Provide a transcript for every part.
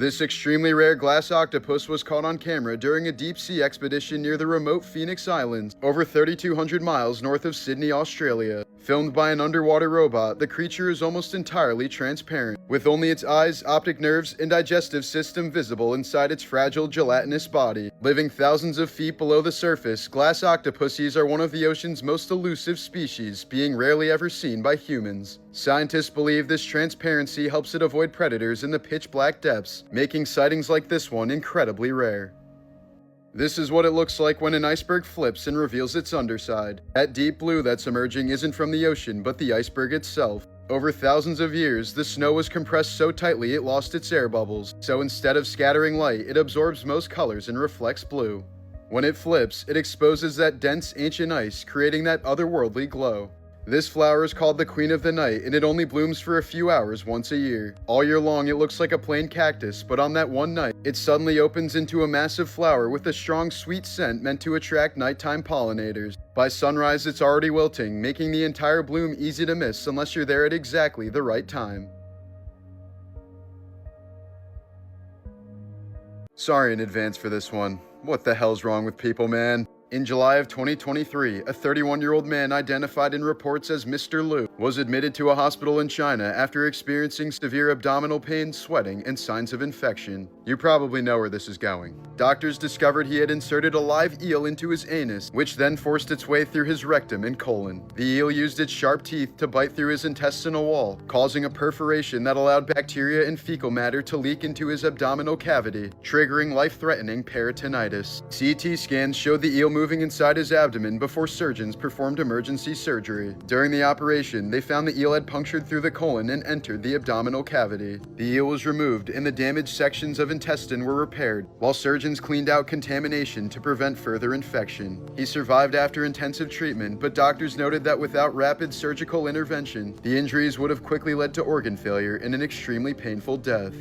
This extremely rare glass octopus was caught on camera during a deep-sea expedition near the remote Phoenix Islands, over 3,200 miles north of Sydney, Australia. Filmed by an underwater robot, the creature is almost entirely transparent, with only its eyes, optic nerves, and digestive system visible inside its fragile, gelatinous body. Living thousands of feet below the surface, glass octopuses are one of the ocean's most elusive species, being rarely ever seen by humans. Scientists believe this transparency helps it avoid predators in the pitch-black depths, making sightings like this one incredibly rare. This is what it looks like when an iceberg flips and reveals its underside. That deep blue that's emerging isn't from the ocean, but the iceberg itself. Over thousands of years, the snow was compressed so tightly it lost its air bubbles, so instead of scattering light, it absorbs most colors and reflects blue. When it flips, it exposes that dense, ancient ice, creating that otherworldly glow. This flower is called the Queen of the Night, and it only blooms for a few hours once a year. All year long, it looks like a plain cactus, but on that one night, it suddenly opens into a massive flower with a strong, sweet scent meant to attract nighttime pollinators. By sunrise, it's already wilting, making the entire bloom easy to miss unless you're there at exactly the right time. Sorry in advance for this one. What the hell's wrong with people, man? In July of 2023, a 31-year-old man identified in reports as Mr. Liu was admitted to a hospital in China after experiencing severe abdominal pain, sweating, and signs of infection. You probably know where this is going. Doctors discovered he had inserted a live eel into his anus, which then forced its way through his rectum and colon. The eel used its sharp teeth to bite through his intestinal wall, causing a perforation that allowed bacteria and fecal matter to leak into his abdominal cavity, triggering life-threatening peritonitis. CT scans showed the eel moving inside his abdomen before surgeons performed emergency surgery. During the operation, they found the eel had punctured through the colon and entered the abdominal cavity. The eel was removed and the damaged sections of intestine were repaired, while surgeons cleaned out contamination to prevent further infection. He survived after intensive treatment, but doctors noted that without rapid surgical intervention, the injuries would have quickly led to organ failure and an extremely painful death.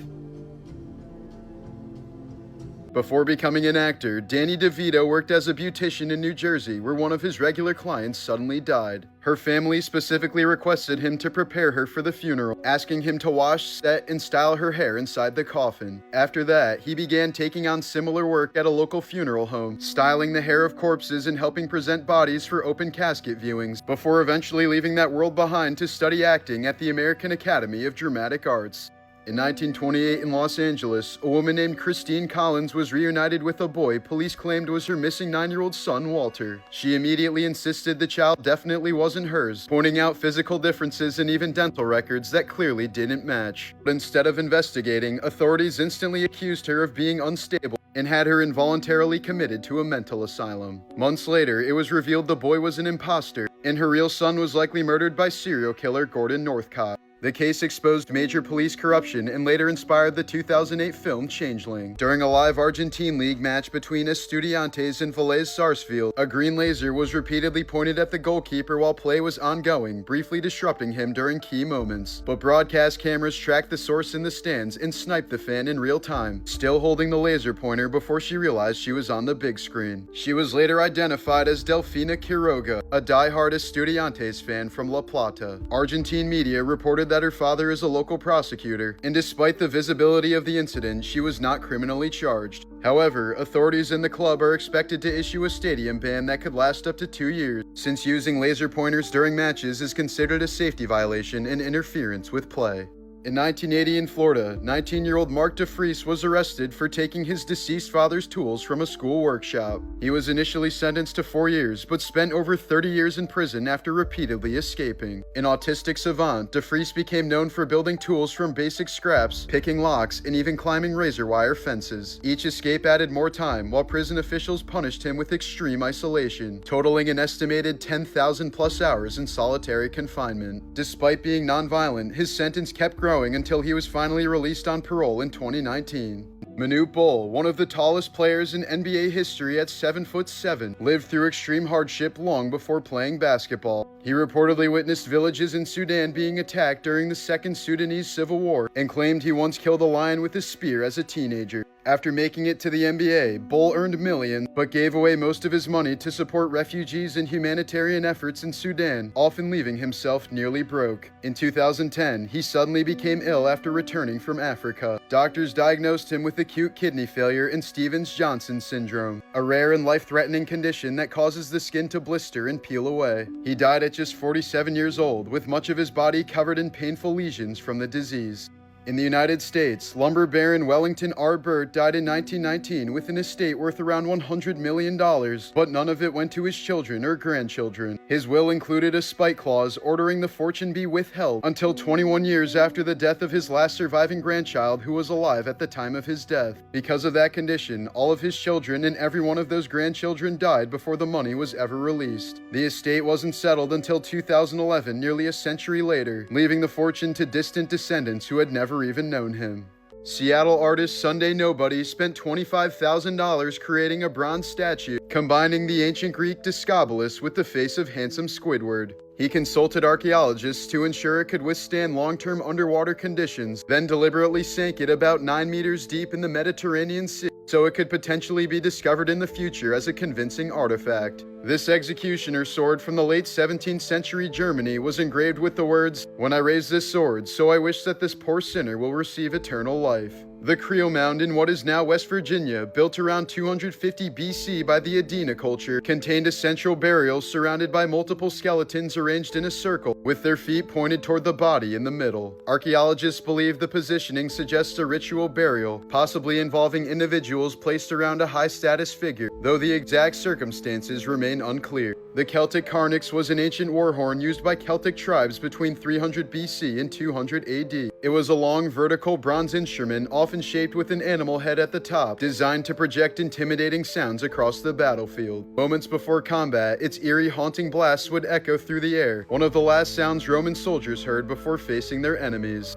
Before becoming an actor, Danny DeVito worked as a beautician in New Jersey, where one of his regular clients suddenly died. Her family specifically requested him to prepare her for the funeral, asking him to wash, set, and style her hair inside the coffin. After that, he began taking on similar work at a local funeral home, styling the hair of corpses and helping present bodies for open casket viewings, before eventually leaving that world behind to study acting at the American Academy of Dramatic Arts. In 1928 in Los Angeles, a woman named Christine Collins was reunited with a boy police claimed was her missing 9-year-old son, Walter. She immediately insisted the child definitely wasn't hers, pointing out physical differences and even dental records that clearly didn't match. But instead of investigating, authorities instantly accused her of being unstable and had her involuntarily committed to a mental asylum. Months later, it was revealed the boy was an imposter, and her real son was likely murdered by serial killer Gordon Northcott. The case exposed major police corruption and later inspired the 2008 film Changeling. During a live Argentine league match between Estudiantes and Vélez Sarsfield, a green laser was repeatedly pointed at the goalkeeper while play was ongoing, briefly disrupting him during key moments. But broadcast cameras tracked the source in the stands and sniped the fan in real time, still holding the laser pointer before she realized she was on the big screen. She was later identified as Delfina Quiroga, a die-hard Estudiantes fan from La Plata. Argentine media reported that her father is a local prosecutor, and despite the visibility of the incident, she was not criminally charged. However, authorities in the club are expected to issue a stadium ban that could last up to 2 years, since using laser pointers during matches is considered a safety violation and interference with play. In 1980 in Florida, 19-year-old Mark DeFries was arrested for taking his deceased father's tools from a school workshop. He was initially sentenced to 4 years, but spent over 30 years in prison after repeatedly escaping. An autistic savant, DeFries became known for building tools from basic scraps, picking locks, and even climbing razor wire fences. Each escape added more time, while prison officials punished him with extreme isolation, totaling an estimated 10,000 plus hours in solitary confinement. Despite being nonviolent, his sentence kept growing until he was finally released on parole in 2019. Manute Bol, one of the tallest players in NBA history at 7'7", lived through extreme hardship long before playing basketball. He reportedly witnessed villages in Sudan being attacked during the Second Sudanese Civil War and claimed he once killed a lion with a spear as a teenager. After making it to the NBA, Bull earned millions, but gave away most of his money to support refugees and humanitarian efforts in Sudan, often leaving himself nearly broke. In 2010, he suddenly became ill after returning from Africa. Doctors diagnosed him with acute kidney failure and Stevens-Johnson syndrome, a rare and life-threatening condition that causes the skin to blister and peel away. He died at just 47 years old, with much of his body covered in painful lesions from the disease. In the United States, lumber baron Wellington R. Burt died in 1919 with an estate worth around $100 million, but none of it went to his children or grandchildren. His will included a spite clause ordering the fortune be withheld until 21 years after the death of his last surviving grandchild who was alive at the time of his death. Because of that condition, all of his children and every one of those grandchildren died before the money was ever released. The estate wasn't settled until 2011, nearly a century later, leaving the fortune to distant descendants who had never even known him. Seattle artist Sunday Nobody spent $25,000 creating a bronze statue combining the ancient Greek Discobolus with the face of handsome Squidward. He consulted archaeologists to ensure it could withstand long-term underwater conditions, then deliberately sank it about 9 meters deep in the Mediterranean Sea so it could potentially be discovered in the future as a convincing artifact. This executioner sword from the late 17th century Germany was engraved with the words, "When I raise this sword, so I wish that this poor sinner will receive eternal life." The Creel Mound in what is now West Virginia, built around 250 BC by the Adena culture, contained a central burial surrounded by multiple skeletons arranged in a circle, with their feet pointed toward the body in the middle. Archaeologists believe the positioning suggests a ritual burial, possibly involving individuals placed around a high-status figure, though the exact circumstances remain unclear. The Celtic Carnix was an ancient war horn used by Celtic tribes between 300 BC and 200 AD. It was a long, vertical bronze instrument, often shaped with an animal head at the top, designed to project intimidating sounds across the battlefield. Moments before combat, its eerie, haunting blasts would echo through the air, one of the last sounds Roman soldiers heard before facing their enemies.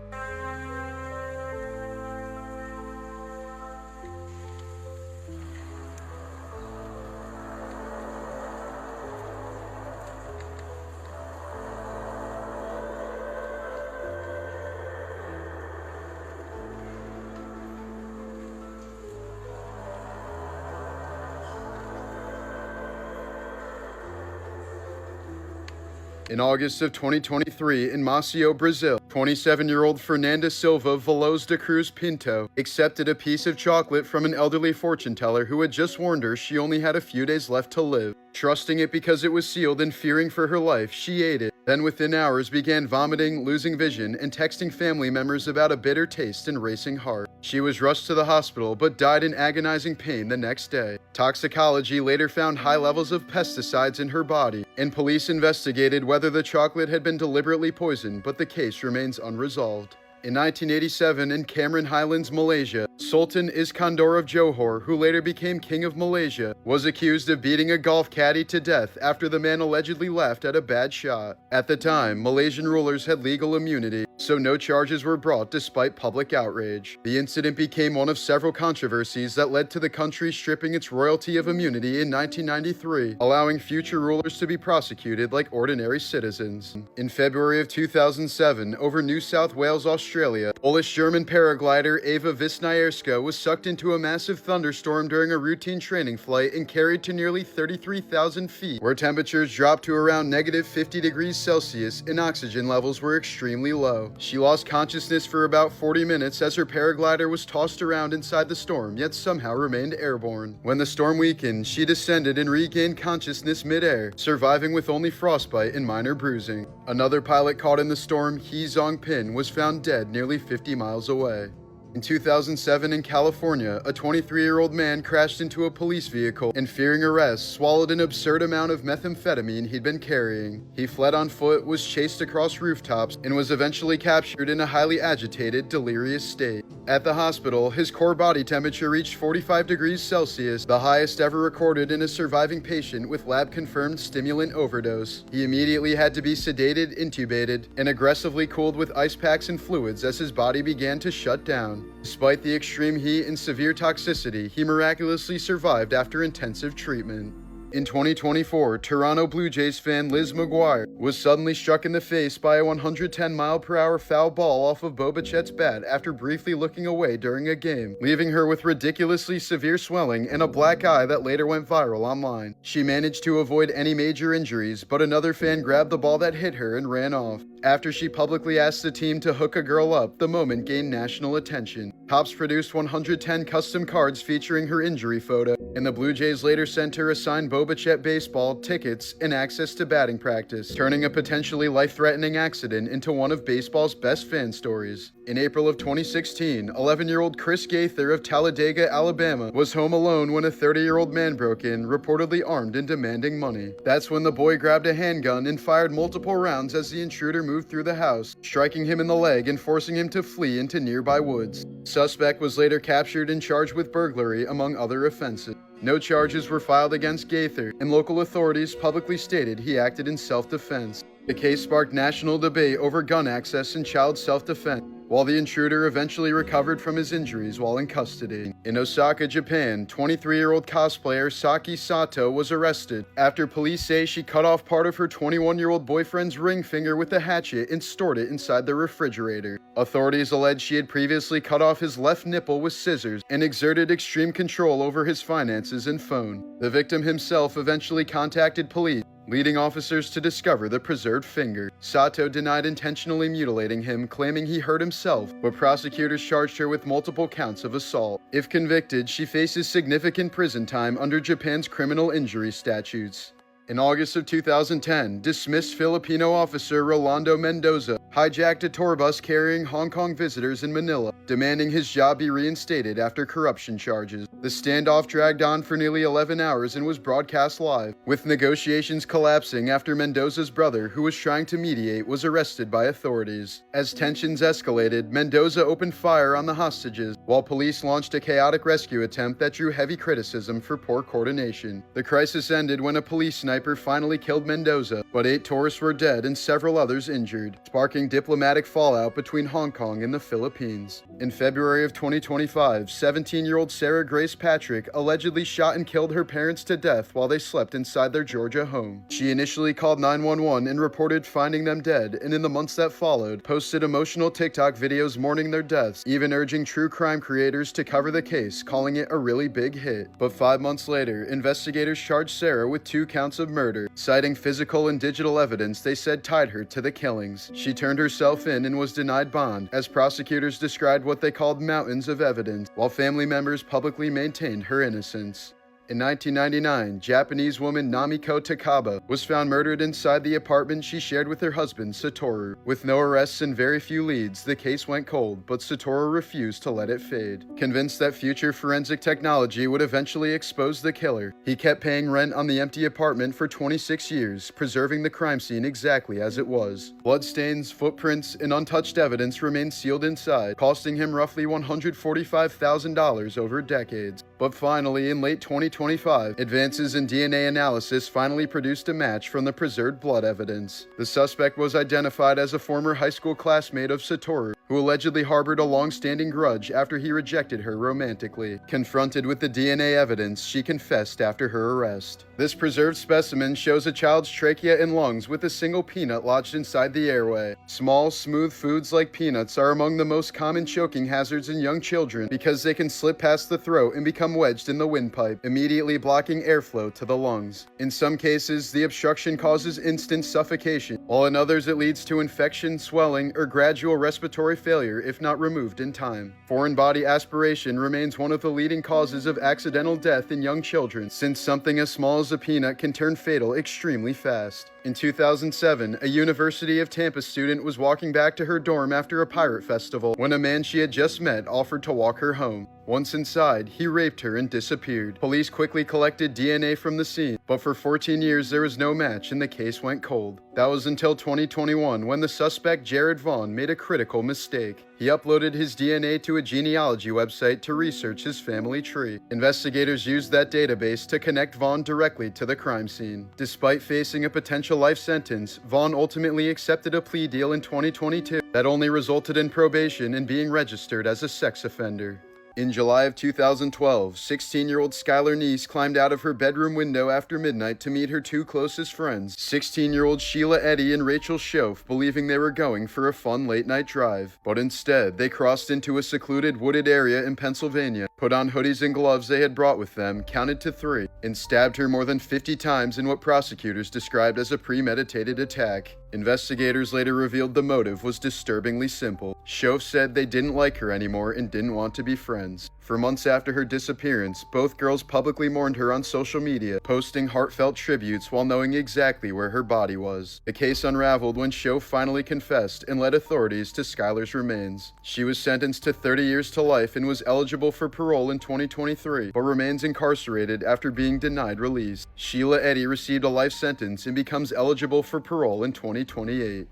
In August of 2023, in Maceió, Brazil, 27-year-old Fernanda Silva Veloz de Cruz Pinto accepted a piece of chocolate from an elderly fortune teller who had just warned her she only had a few days left to live. Trusting it because it was sealed and fearing for her life, she ate it, then within hours began vomiting, losing vision, and texting family members about a bitter taste and racing heart. She was rushed to the hospital but died in agonizing pain the next day. Toxicology later found high levels of pesticides in her body, and police investigated whether the chocolate had been deliberately poisoned, but the case remains unresolved. In 1987, in Cameron Highlands, Malaysia, Sultan Iskandar of Johor, who later became King of Malaysia, was accused of beating a golf caddy to death after the man allegedly laughed at a bad shot. At the time, Malaysian rulers had legal immunity, so no charges were brought despite public outrage. The incident became one of several controversies that led to the country stripping its royalty of immunity in 1993, allowing future rulers to be prosecuted like ordinary citizens. In February of 2007, over New South Wales, Australia, Polish-German paraglider Eva Wisniewska was sucked into a massive thunderstorm during a routine training flight and carried to nearly 33,000 feet, where temperatures dropped to around negative 50 degrees Celsius and oxygen levels were extremely low. She lost consciousness for about 40 minutes as her paraglider was tossed around inside the storm, yet somehow remained airborne. When the storm weakened, she descended and regained consciousness mid-air, surviving with only frostbite and minor bruising. Another pilot caught in the storm, Hee Zong-pin, was found dead nearly 50 miles away. In 2007 in California, a 23-year-old man crashed into a police vehicle and, fearing arrest, swallowed an absurd amount of methamphetamine he'd been carrying. He fled on foot, was chased across rooftops, and was eventually captured in a highly agitated, delirious state. At the hospital, his core body temperature reached 45 degrees Celsius, the highest ever recorded in a surviving patient with lab-confirmed stimulant overdose. He immediately had to be sedated, intubated, and aggressively cooled with ice packs and fluids as his body began to shut down. Despite the extreme heat and severe toxicity, he miraculously survived after intensive treatment. In 2024, Toronto Blue Jays fan Liz McGuire was suddenly struck in the face by a 110-mile-per-hour foul ball off of Bo Bichette's bat after briefly looking away during a game, leaving her with ridiculously severe swelling and a black eye that later went viral online. She managed to avoid any major injuries, but another fan grabbed the ball that hit her and ran off. After she publicly asked the team to hook a girl up, the moment gained national attention. Topps produced 110 custom cards featuring her injury photo, and the Blue Jays later sent her a signed Bo Bichette baseball, tickets, and access to batting practice, turning a potentially life-threatening accident into one of baseball's best fan stories. In April of 2016, 11-year-old Chris Gaither of Talladega, Alabama, was home alone when a 30-year-old man broke in, reportedly armed and demanding money. That's when the boy grabbed a handgun and fired multiple rounds as the intruder moved through the house, striking him in the leg and forcing him to flee into nearby woods. Suspect was later captured and charged with burglary, among other offenses. No charges were filed against Gaither, and local authorities publicly stated he acted in self-defense. The case sparked national debate over gun access and child self-defense, while the intruder eventually recovered from his injuries while in custody. In Osaka, Japan, 23-year-old cosplayer Saki Sato was arrested after police say she cut off part of her 21-year-old boyfriend's ring finger with a hatchet and stored it inside the refrigerator. Authorities allege she had previously cut off his left nipple with scissors and exerted extreme control over his finances and phone. The victim himself eventually contacted police, leading officers to discover the preserved finger. Sato denied intentionally mutilating him, claiming he hurt himself, but prosecutors charged her with multiple counts of assault. If convicted, she faces significant prison time under Japan's criminal injury statutes. In August of 2010, dismissed Filipino officer Rolando Mendoza hijacked a tour bus carrying Hong Kong visitors in Manila, demanding his job be reinstated after corruption charges. The standoff dragged on for nearly 11 hours and was broadcast live, with negotiations collapsing after Mendoza's brother, who was trying to mediate, was arrested by authorities. As tensions escalated, Mendoza opened fire on the hostages, while police launched a chaotic rescue attempt that drew heavy criticism for poor coordination. The crisis ended when a police sniper finally killed Mendoza, but 8 tourists were dead and several others injured, sparking diplomatic fallout between Hong Kong and the Philippines. In February of 2025, 17-year-old Sarah Grace Patrick allegedly shot and killed her parents to death while they slept inside their Georgia home. She initially called 911 and reported finding them dead, and in the months that followed, posted emotional TikTok videos mourning their deaths, even urging true crime creators to cover the case, calling it a really big hit. But 5 months later, investigators charged Sarah with 2 counts of murder, citing physical and digital evidence they said tied her to the killings. She turned herself in and was denied bond, as prosecutors described what they called mountains of evidence, while family members publicly maintained her innocence. In 1999, Japanese woman Namiko Takaba was found murdered inside the apartment she shared with her husband, Satoru. With no arrests and very few leads, the case went cold, but Satoru refused to let it fade. Convinced that future forensic technology would eventually expose the killer, he kept paying rent on the empty apartment for 26 years, preserving the crime scene exactly as it was. Bloodstains, footprints, and untouched evidence remained sealed inside, costing him roughly $145,000 over decades. But finally, in late 2025, advances in DNA analysis finally produced a match from the preserved blood evidence. The suspect was identified as a former high school classmate of Satoru, who allegedly harbored a long-standing grudge after he rejected her romantically. Confronted with the DNA evidence, she confessed after her arrest. This preserved specimen shows a child's trachea and lungs with a single peanut lodged inside the airway. Small, smooth foods like peanuts are among the most common choking hazards in young children because they can slip past the throat and become wedged in the windpipe, immediately blocking airflow to the lungs. In some cases, the obstruction causes instant suffocation, while in others it leads to infection, swelling, or gradual respiratory failure if not removed in time. Foreign body aspiration remains one of the leading causes of accidental death in young children, since something as small as a peanut can turn fatal extremely fast. In 2007, a University of Tampa student was walking back to her dorm after a pirate festival when a man she had just met offered to walk her home. Once inside, he raped her and disappeared. Police quickly collected DNA from the scene, but for 14 years there was no match and the case went cold. That was until 2021 when the suspect Jared Vaughn made a critical mistake. He uploaded his DNA to a genealogy website to research his family tree. Investigators used that database to connect Vaughn directly to the crime scene. Despite facing a potential life sentence, Vaughn ultimately accepted a plea deal in 2022 that only resulted in probation and being registered as a sex offender. In July of 2012, 16-year-old Skylar Neese climbed out of her bedroom window after midnight to meet her two closest friends, 16-year-old Sheila Eddy and Rachel Schoaf, believing they were going for a fun late-night drive. But instead, they crossed into a secluded wooded area in Pennsylvania, put on hoodies and gloves they had brought with them, counted to 3, and stabbed her more than 50 times in what prosecutors described as a premeditated attack. Investigators later revealed the motive was disturbingly simple. Schoaf said they didn't like her anymore and didn't want to be friends. For months after her disappearance, both girls publicly mourned her on social media, posting heartfelt tributes while knowing exactly where her body was. The case unraveled when Schoaf finally confessed and led authorities to Skylar's remains. She was sentenced to 30 years to life and was eligible for parole in 2023, but remains incarcerated after being denied release. Sheila Eddy received a life sentence and becomes eligible for parole in 2028.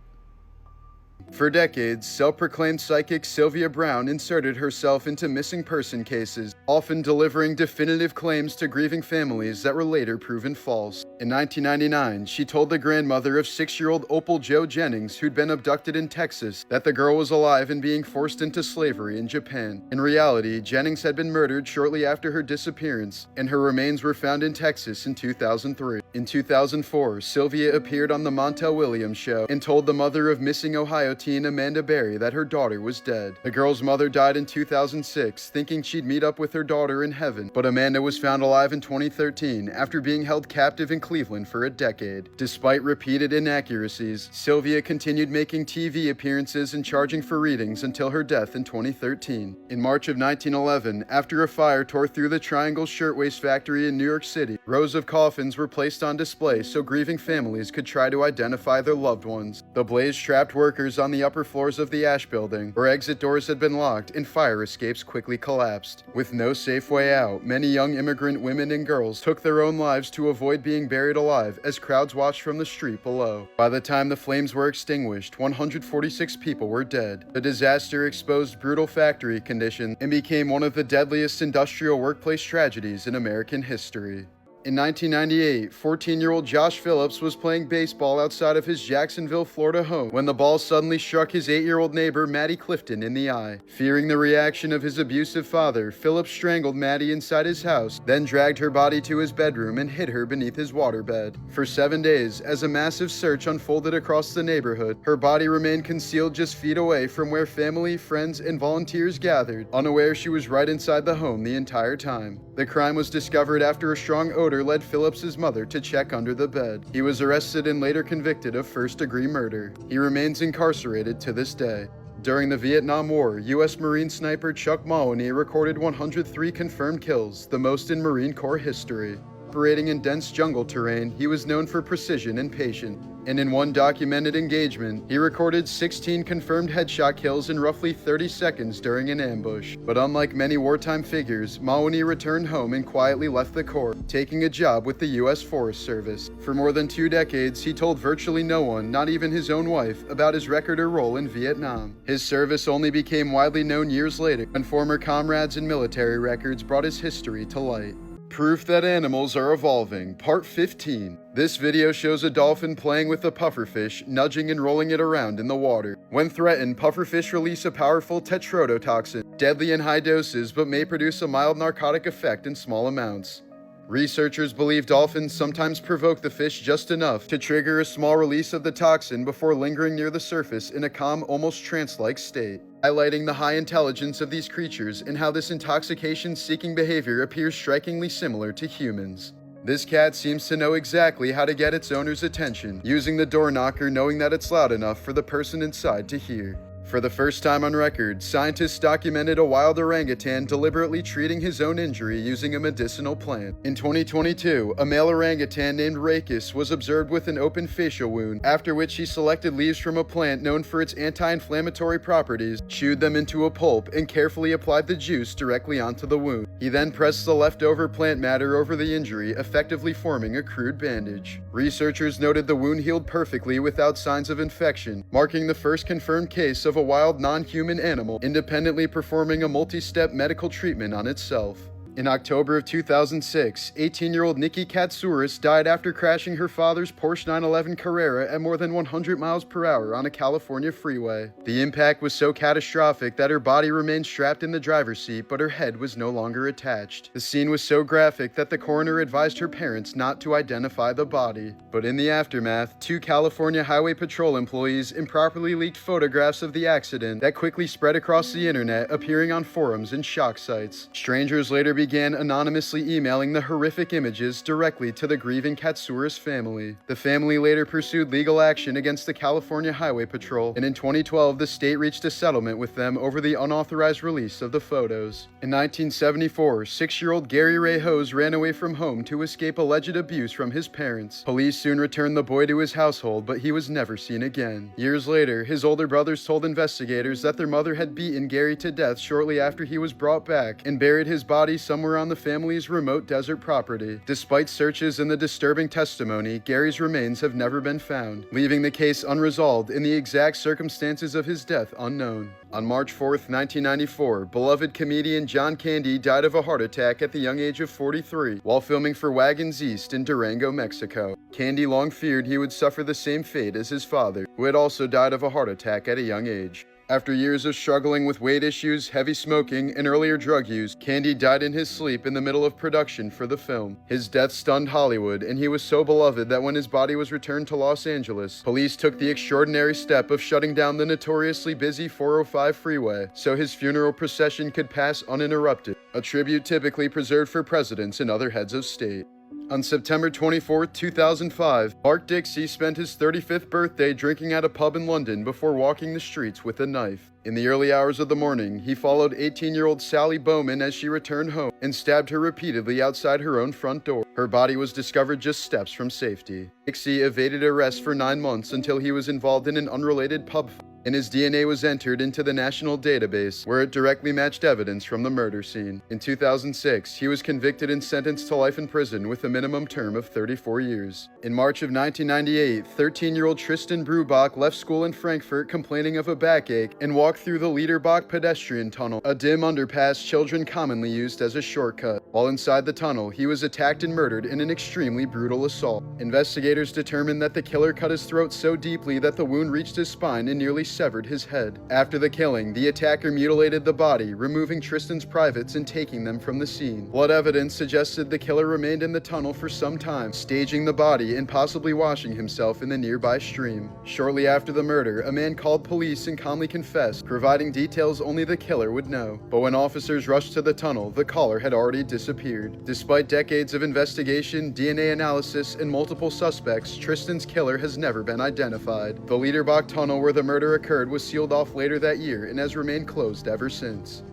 For decades, self-proclaimed psychic Sylvia Browne inserted herself into missing person cases, often delivering definitive claims to grieving families that were later proven false. In 1999, she told the grandmother of 6-year-old Opal Jo Jennings, who'd been abducted in Texas, that the girl was alive and being forced into slavery in Japan. In reality, Jennings had been murdered shortly after her disappearance, and her remains were found in Texas in 2003. In 2004, Sylvia appeared on The Montel Williams Show and told the mother of missing Ohio teen Amanda Berry that her daughter was dead. The girl's mother died in 2006, thinking she'd meet up with her daughter in heaven, but Amanda was found alive in 2013 after being held captive in Cleveland for a decade. Despite repeated inaccuracies, Sylvia continued making TV appearances and charging for readings until her death in 2013. In March of 1911, after a fire tore through the Triangle Shirtwaist Factory in New York City, rows of coffins were placed on display so grieving families could try to identify their loved ones. The blaze trapped workers on the upper floors of the Ash Building, where exit doors had been locked and fire escapes quickly collapsed. With no safe way out, many young immigrant women and girls took their own lives to avoid being buried alive as crowds watched from the street below. By the time the flames were extinguished, 146 people were dead. The disaster exposed brutal factory conditions and became one of the deadliest industrial workplace tragedies in American history. In 1998, 14-year-old Josh Phillips was playing baseball outside of his Jacksonville, Florida home when the ball suddenly struck his 8-year-old neighbor Maddie Clifton in the eye. Fearing the reaction of his abusive father, Phillips strangled Maddie inside his house, then dragged her body to his bedroom and hid her beneath his waterbed. For 7 days, as a massive search unfolded across the neighborhood, her body remained concealed just feet away from where family, friends, and volunteers gathered, unaware she was right inside the home the entire time. The crime was discovered after a strong odor led Phillips's mother to check under the bed. He was arrested and later convicted of first-degree murder. He remains incarcerated to this day. During the Vietnam War, U.S. Marine sniper Chuck Mahoney recorded 103 confirmed kills, the most in Marine Corps history. Operating in dense jungle terrain, he was known for precision and patience. And in one documented engagement, he recorded 16 confirmed headshot kills in roughly 30 seconds during an ambush. But unlike many wartime figures, Mahoney returned home and quietly left the Corps, taking a job with the U.S. Forest Service. For more than 2 decades, he told virtually no one, not even his own wife, about his record or role in Vietnam. His service only became widely known years later, when former comrades and military records brought his history to light. Proof that animals are evolving, Part 15. This video shows a dolphin playing with a pufferfish, nudging and rolling it around in the water. When threatened, pufferfish release a powerful tetrodotoxin, deadly in high doses but may produce a mild narcotic effect in small amounts. Researchers believe dolphins sometimes provoke the fish just enough to trigger a small release of the toxin before lingering near the surface in a calm, almost trance-like state, highlighting the high intelligence of these creatures and how this intoxication-seeking behavior appears strikingly similar to humans. This cat seems to know exactly how to get its owner's attention, using the door knocker knowing that it's loud enough for the person inside to hear. For the first time on record, scientists documented a wild orangutan deliberately treating his own injury using a medicinal plant. In 2022, a male orangutan named Rakis was observed with an open facial wound, after which he selected leaves from a plant known for its anti-inflammatory properties, chewed them into a pulp, and carefully applied the juice directly onto the wound. He then pressed the leftover plant matter over the injury, effectively forming a crude bandage. Researchers noted the wound healed perfectly without signs of infection, marking the first confirmed case of a wild non-human animal independently performing a multi-step medical treatment on itself. In October of 2006, 18-year-old Nikki Katsouris died after crashing her father's Porsche 911 Carrera at more than 100 miles per hour on a California freeway. The impact was so catastrophic that her body remained strapped in the driver's seat, but her head was no longer attached. The scene was so graphic that the coroner advised her parents not to identify the body. But in the aftermath, 2 California Highway Patrol employees improperly leaked photographs of the accident that quickly spread across the internet, appearing on forums and shock sites. Strangers later began anonymously emailing the horrific images directly to the grieving Katsouris family. The family later pursued legal action against the California Highway Patrol, and in 2012 the state reached a settlement with them over the unauthorized release of the photos. In 1974, 6-year-old Gary Ray Hose ran away from home to escape alleged abuse from his parents. Police soon returned the boy to his household, but he was never seen again. Years later, his older brothers told investigators that their mother had beaten Gary to death shortly after he was brought back and buried his body somewhere on the family's remote desert property. Despite searches and the disturbing testimony, Gary's remains have never been found, leaving the case unresolved and the exact circumstances of his death unknown. On March 4th, 1994, beloved comedian John Candy died of a heart attack at the young age of 43 while filming for Wagons East in Durango, Mexico. Candy long feared he would suffer the same fate as his father, who had also died of a heart attack at a young age. After years of struggling with weight issues, heavy smoking, and earlier drug use, Candy died in his sleep in the middle of production for the film. His death stunned Hollywood, and he was so beloved that when his body was returned to Los Angeles, police took the extraordinary step of shutting down the notoriously busy 405 freeway so his funeral procession could pass uninterrupted, a tribute typically preserved for presidents and other heads of state. On September 24, 2005, Mark Dixie spent his 35th birthday drinking at a pub in London before walking the streets with a knife. In the early hours of the morning, he followed 18-year-old Sally Bowman as she returned home and stabbed her repeatedly outside her own front door. Her body was discovered just steps from safety. Dixie evaded arrest for 9 months until he was involved in an unrelated pub fight, and his DNA was entered into the national database, where it directly matched evidence from the murder scene. In 2006, he was convicted and sentenced to life in prison with a minimum term of 34 years. In March of 1998, 13-year-old Tristan Brubach left school in Frankfurt complaining of a backache and walked through the Liederbach pedestrian tunnel, a dim underpass children commonly used as a shortcut. While inside the tunnel, he was attacked and murdered in an extremely brutal assault. Investigators determined that the killer cut his throat so deeply that the wound reached his spine and nearly severed his head. After the killing, the attacker mutilated the body, removing Tristan's privates and taking them from the scene. Blood evidence suggested the killer remained in the tunnel for some time, staging the body and possibly washing himself in the nearby stream. Shortly after the murder, a man called police and calmly confessed, providing details only the killer would know. But when officers rushed to the tunnel, the caller had already disappeared. Despite decades of investigation, DNA analysis, and multiple suspects, Tristan's killer has never been identified. The Liederbach tunnel where the murder occurred was sealed off later that year and has remained closed ever since.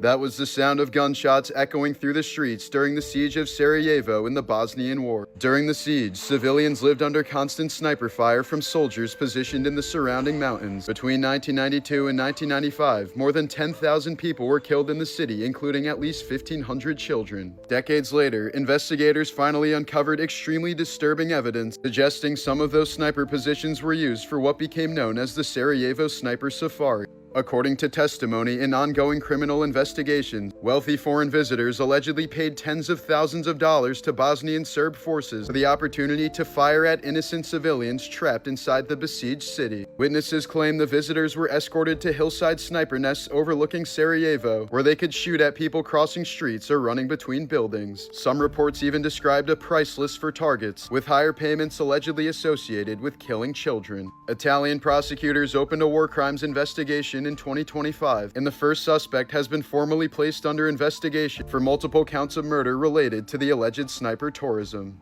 That was the sound of gunshots echoing through the streets during the siege of Sarajevo in the Bosnian War. During the siege, civilians lived under constant sniper fire from soldiers positioned in the surrounding mountains. Between 1992 and 1995, more than 10,000 people were killed in the city, including at least 1,500 children. Decades later, investigators finally uncovered extremely disturbing evidence suggesting some of those sniper positions were used for what became known as the Sarajevo Sniper Safari. According to testimony in ongoing criminal investigations, wealthy foreign visitors allegedly paid tens of thousands of dollars to Bosnian Serb forces for the opportunity to fire at innocent civilians trapped inside the besieged city. Witnesses claim the visitors were escorted to hillside sniper nests overlooking Sarajevo, where they could shoot at people crossing streets or running between buildings. Some reports even described a price list for targets, with higher payments allegedly associated with killing children. Italian prosecutors opened a war crimes investigation in 2025, and the first suspect has been formally placed under investigation for multiple counts of murder related to the alleged sniper tourism.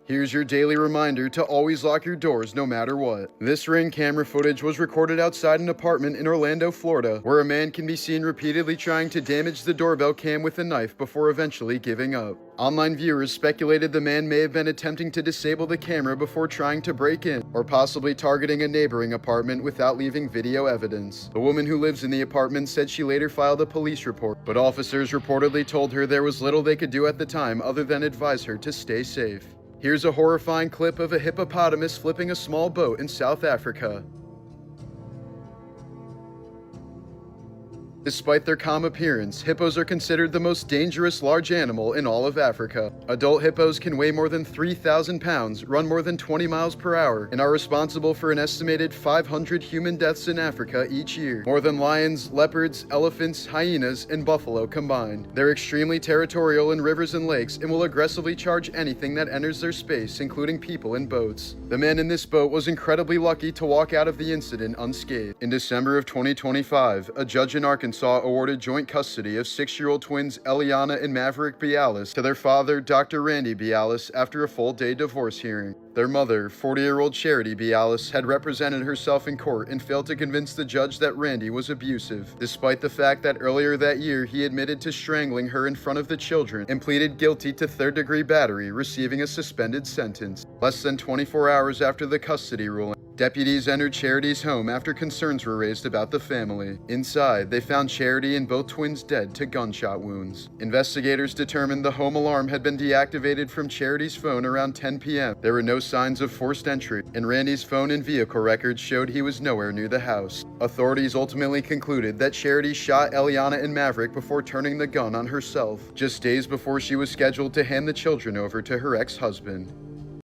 Here's your daily reminder to always lock your doors no matter what. This Ring camera footage was recorded outside an apartment in Orlando, Florida, where a man can be seen repeatedly trying to damage the doorbell cam with a knife before eventually giving up. Online viewers speculated the man may have been attempting to disable the camera before trying to break in, or possibly targeting a neighboring apartment without leaving video evidence. The woman who lives in the apartment said she later filed a police report, but officers reportedly told her there was little they could do at the time other than advise her to stay safe. Here's a horrifying clip of a hippopotamus flipping a small boat in South Africa. Despite their calm appearance, hippos are considered the most dangerous large animal in all of Africa. Adult hippos can weigh more than 3,000 pounds, run more than 20 miles per hour, and are responsible for an estimated 500 human deaths in Africa each year, more than lions, leopards, elephants, hyenas, and buffalo combined. They're extremely territorial in rivers and lakes and will aggressively charge anything that enters their space, including people and boats. The man in this boat was incredibly lucky to walk out of the incident unscathed. In December of 2025, a judge in Arkansas awarded joint custody of 6-year-old twins Eliana and Maverick Bialis to their father, Dr. Randy Bialis, after a full-day divorce hearing. Their mother, 40-year-old Charity Bialis, had represented herself in court and failed to convince the judge that Randy was abusive, despite the fact that earlier that year he admitted to strangling her in front of the children and pleaded guilty to third-degree battery, receiving a suspended sentence. Less than 24 hours after the custody ruling, deputies entered Charity's home after concerns were raised about the family. Inside, they found Charity and both twins dead to gunshot wounds. Investigators determined the home alarm had been deactivated from Charity's phone around 10 p.m. There were no signs of forced entry, and Randy's phone and vehicle records showed he was nowhere near the house. Authorities ultimately concluded that Charity shot Eliana and Maverick before turning the gun on herself, just days before she was scheduled to hand the children over to her ex-husband.